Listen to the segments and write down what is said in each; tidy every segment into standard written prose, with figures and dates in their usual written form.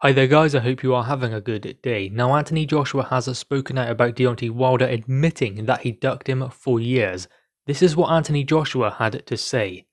Hi there guys, I hope you are having a good day. Now Anthony Joshua has spoken out about Deontay Wilder admitting that he ducked him for years. This is what Anthony Joshua had to say.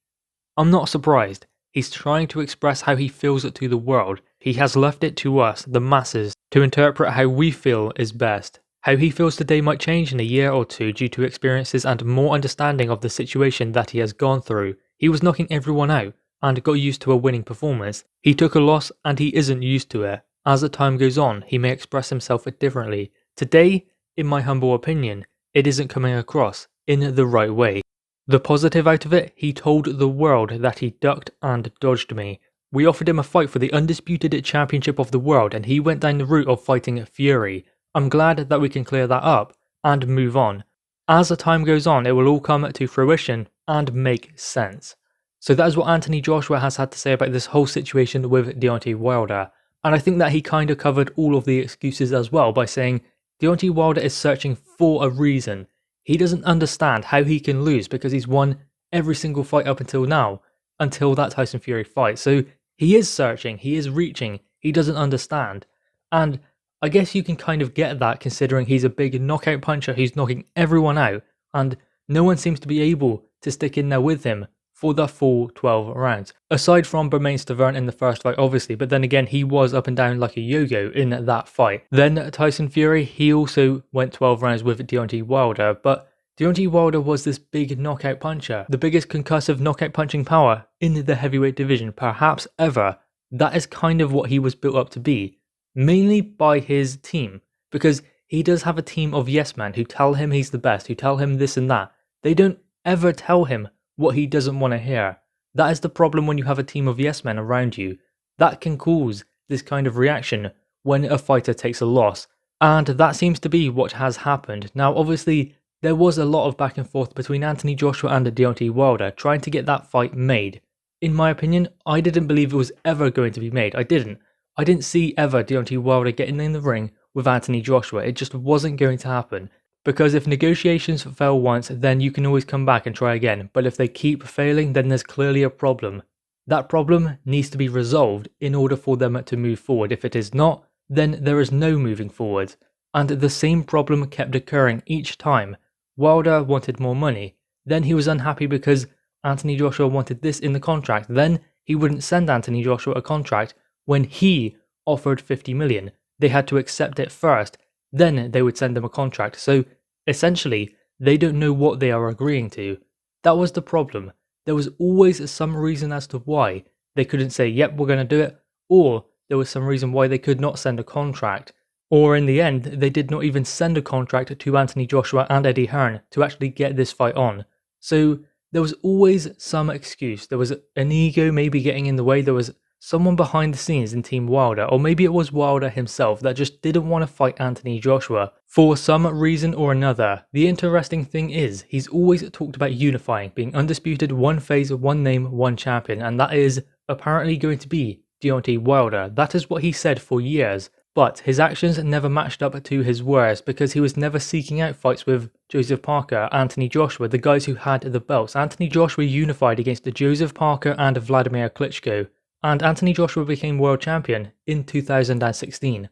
"I'm not surprised. He's trying to express how he feels to the world. He has left it to us, the masses, to interpret how we feel is best. How he feels today might change in a year or two due to experiences and more understanding of the situation that he has gone through. He was knocking everyone out and got used to a winning performance. He took a loss and he isn't used to it. As the time goes on, he may express himself differently. Today, in my humble opinion, it isn't coming across in the right way. The positive out of it, he told the world that he ducked and dodged me. We offered him a fight for the undisputed championship of the world and he went down the route of fighting Fury. I'm glad that we can clear that up and move on. As the time goes on, it will all come to fruition and make sense." So that is what Anthony Joshua has had to say about this whole situation with Deontay Wilder. And I think that he kind of covered all of the excuses as well by saying Deontay Wilder is searching for a reason. He doesn't understand how he can lose because he's won every single fight up until now, until that Tyson Fury fight. So he is searching, he is reaching, he doesn't understand. And I guess you can kind of get that considering he's a big knockout puncher who's knocking everyone out and no one seems to be able to stick in there with him for the full 12 rounds. Aside from Bermane Stiverne in the first fight obviously, but then again he was up and down like a yo-yo in that fight. Then Tyson Fury, he also went 12 rounds with Deontay Wilder, but Deontay Wilder was this big knockout puncher, the biggest concussive knockout punching power in the heavyweight division perhaps ever. That is kind of what he was built up to be, mainly by his team, because he does have a team of yes men who tell him he's the best, who tell him this and that. They don't ever tell him what he doesn't want to hear. That is the problem when you have a team of yes men around you. That can cause this kind of reaction when a fighter takes a loss. And that seems to be what has happened. Now obviously there was a lot of back and forth between Anthony Joshua and Deontay Wilder trying to get that fight made. In my opinion, I didn't believe it was ever going to be made. I didn't see ever Deontay Wilder getting in the ring with Anthony Joshua. It just wasn't going to happen. Because if negotiations fail once, then you can always come back and try again. But if they keep failing, then there's clearly a problem. That problem needs to be resolved in order for them to move forward. If it is not, then there is no moving forward. And the same problem kept occurring each time. Wilder wanted more money. Then he was unhappy because Anthony Joshua wanted this in the contract. Then he wouldn't send Anthony Joshua a contract when he offered 50 million. They had to accept it first. Then they would send them a contract. So essentially, they don't know what they are agreeing to. That was the problem. There was always some reason as to why they couldn't say, yep, we're going to do it, or there was some reason why they could not send a contract. Or in the end, they did not even send a contract to Anthony Joshua and Eddie Hearn to actually get this fight on. So there was always some excuse. There was an ego maybe getting in the way. There was someone behind the scenes in Team Wilder, or maybe it was Wilder himself that just didn't want to fight Anthony Joshua for some reason or another. The interesting thing is, he's always talked about unifying, being undisputed, one phase, one name, one champion, and that is apparently going to be Deontay Wilder. That is what he said for years, but his actions never matched up to his words because he was never seeking out fights with Joseph Parker, Anthony Joshua, the guys who had the belts. Anthony Joshua unified against Joseph Parker and Vladimir Klitschko, and Anthony Joshua became world champion in 2016.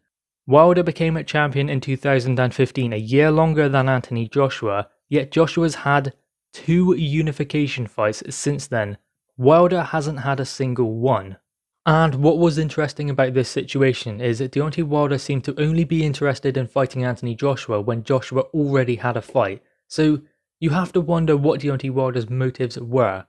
Wilder became a champion in 2015, a year longer than Anthony Joshua, yet Joshua's had 2 unification fights since then. Wilder hasn't had a single one. And what was interesting about this situation is that Deontay Wilder seemed to only be interested in fighting Anthony Joshua when Joshua already had a fight. So you have to wonder what Deontay Wilder's motives were.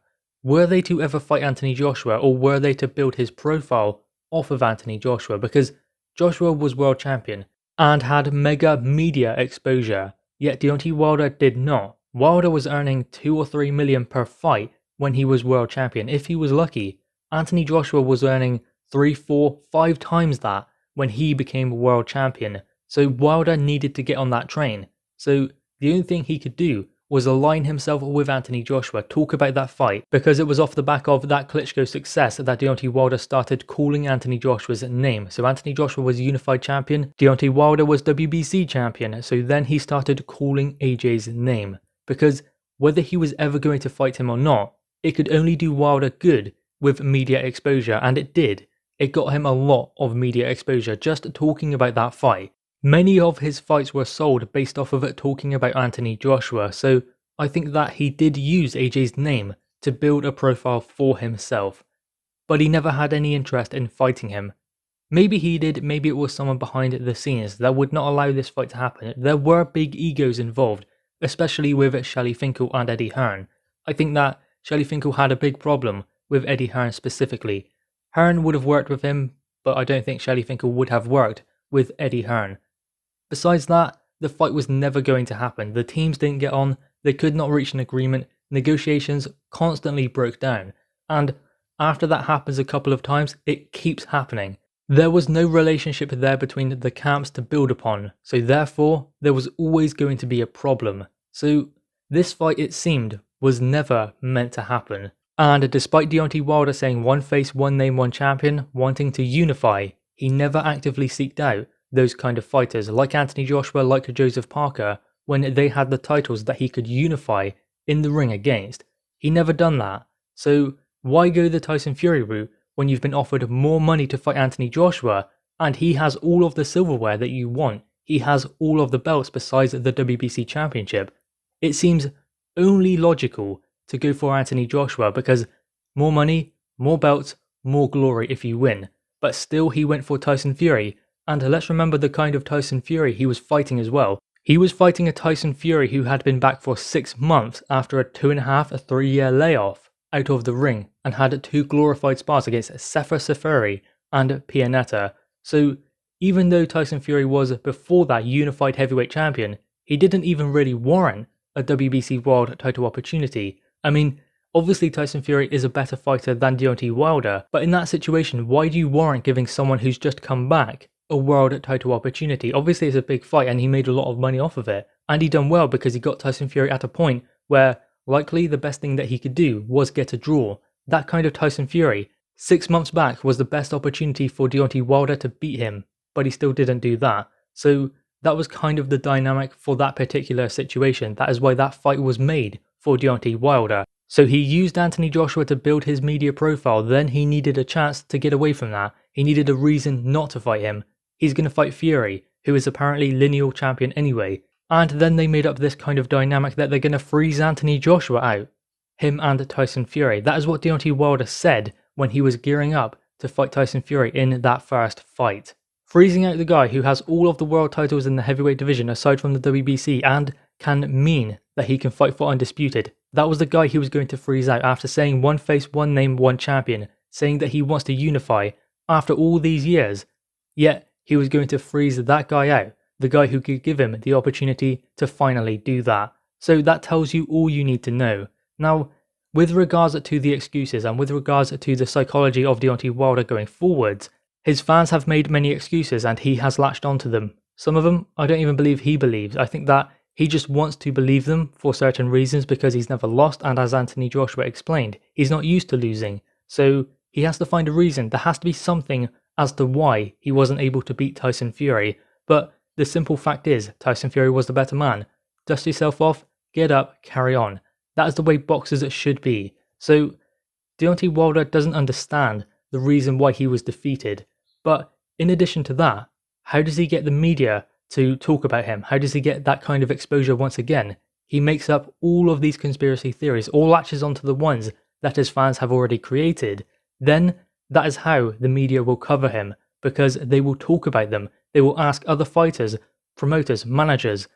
Were they to ever fight Anthony Joshua, or were they to build his profile off of Anthony Joshua? Because Joshua was world champion and had mega media exposure, yet Deontay Wilder did not. Wilder was earning 2 or 3 million per fight when he was world champion, if he was lucky. Anthony Joshua was earning 3, 4, 5 times that when he became world champion. So Wilder needed to get on that train. So the only thing he could do was align himself with Anthony Joshua, talk about that fight, because it was off the back of that Klitschko success that Deontay Wilder started calling Anthony Joshua's name. So Anthony Joshua was unified champion, Deontay Wilder was WBC champion, so then he started calling AJ's name. Because whether he was ever going to fight him or not, it could only do Wilder good with media exposure, and it did. it got him a lot of media exposure just talking about that fight. Many of his fights were sold based off of it talking about Anthony Joshua, so I think that he did use AJ's name to build a profile for himself. But he never had any interest in fighting him. Maybe he did, maybe it was someone behind the scenes that would not allow this fight to happen. There were big egos involved, especially with Shelly Finkel and Eddie Hearn. I think that Shelly Finkel had a big problem with Eddie Hearn specifically. Hearn would have worked with him, but I don't think Shelly Finkel would have worked with Eddie Hearn. Besides that, the fight was never going to happen. The teams didn't get on, they could not reach an agreement, negotiations constantly broke down, and after that happens a couple of times, it keeps happening. There was no relationship there between the camps to build upon, so therefore there was always going to be a problem. So this fight, it seemed, was never meant to happen. And despite Deontay Wilder saying one face, one name, one champion, wanting to unify, he never actively seeked out those kind of fighters like Anthony Joshua, like Joseph Parker, when they had the titles that he could unify in the ring against. He never done that. So why go the Tyson Fury route when you've been offered more money to fight Anthony Joshua and he has all of the silverware that you want? He has all of the belts besides the WBC championship. It seems only logical to go for Anthony Joshua because more money, more belts, more glory if you win. But still he went for Tyson Fury, and let's remember the kind of Tyson Fury he was fighting as well. He was fighting a Tyson Fury who had been back for 6 months after a 2.5-3 year layoff out of the ring and had 2 glorified spars against Sefer Seferi and Pianeta. So even though Tyson Fury was before that unified heavyweight champion, he didn't even really warrant a WBC world title opportunity. I mean, obviously Tyson Fury is a better fighter than Deontay Wilder, but in that situation, why do you warrant giving someone who's just come back a world title opportunity? Obviously it's a big fight and he made a lot of money off of it, and he done well because he got Tyson Fury at a point where likely the best thing that he could do was get a draw. That kind of Tyson Fury, 6 months back, was the best opportunity for Deontay Wilder to beat him, but he still didn't do that. So that was kind of the dynamic for that particular situation. That is why that fight was made for Deontay Wilder. So he used Anthony Joshua to build his media profile, then he needed a chance to get away from that. He needed a reason not to fight him. He's going to fight Fury, who is apparently lineal champion anyway. And then they made up this kind of dynamic that they're going to freeze Anthony Joshua out. Him and Tyson Fury. That is what Deontay Wilder said when he was gearing up to fight Tyson Fury in that first fight. Freezing out the guy who has all of the world titles in the heavyweight division aside from the WBC and can mean that he can fight for undisputed. That was the guy he was going to freeze out after saying one face, one name, one champion, saying that he wants to unify after all these years. Yet he was going to freeze that guy out, the guy who could give him the opportunity to finally do that. So that tells you all you need to know. Now, with regards to the excuses and with regards to the psychology of Deontay Wilder going forwards, his fans have made many excuses and he has latched onto them. Some of them I don't even believe he believes. I think that he just wants to believe them for certain reasons because he's never lost, and as Anthony Joshua explained, he's not used to losing. So he has to find a reason. There has to be something as to why he wasn't able to beat Tyson Fury. But the simple fact is, Tyson Fury was the better man. Dust yourself off, get up, carry on. That is the way boxers should be. So Deontay Wilder doesn't understand the reason why he was defeated. But in addition to that, how does he get the media to talk about him? How does he get that kind of exposure once again? He makes up all of these conspiracy theories, all latches onto the ones that his fans have already created. Then that is how the media will cover him, because they will talk about them. They will ask other fighters, promoters, managers.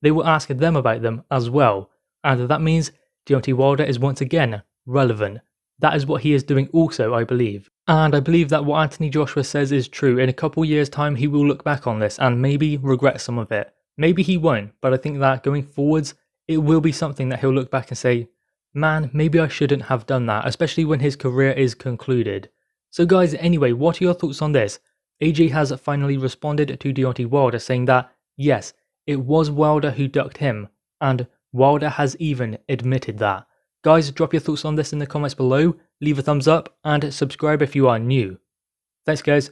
They will ask them about them as well. And that means Deontay Wilder is once again relevant. That is what he is doing also, I believe. And I believe that what Anthony Joshua says is true. In a couple years' time, he will look back on this and maybe regret some of it. Maybe he won't, but I think that going forwards, it will be something that he'll look back and say, man, maybe I shouldn't have done that, especially when his career is concluded. So guys, anyway, what are your thoughts on this? AJ has finally responded to Deontay Wilder saying that, yes, it was Wilder who ducked him, and Wilder has even admitted that. Guys, drop your thoughts on this in the comments below, leave a thumbs up, and subscribe if you are new. Thanks guys.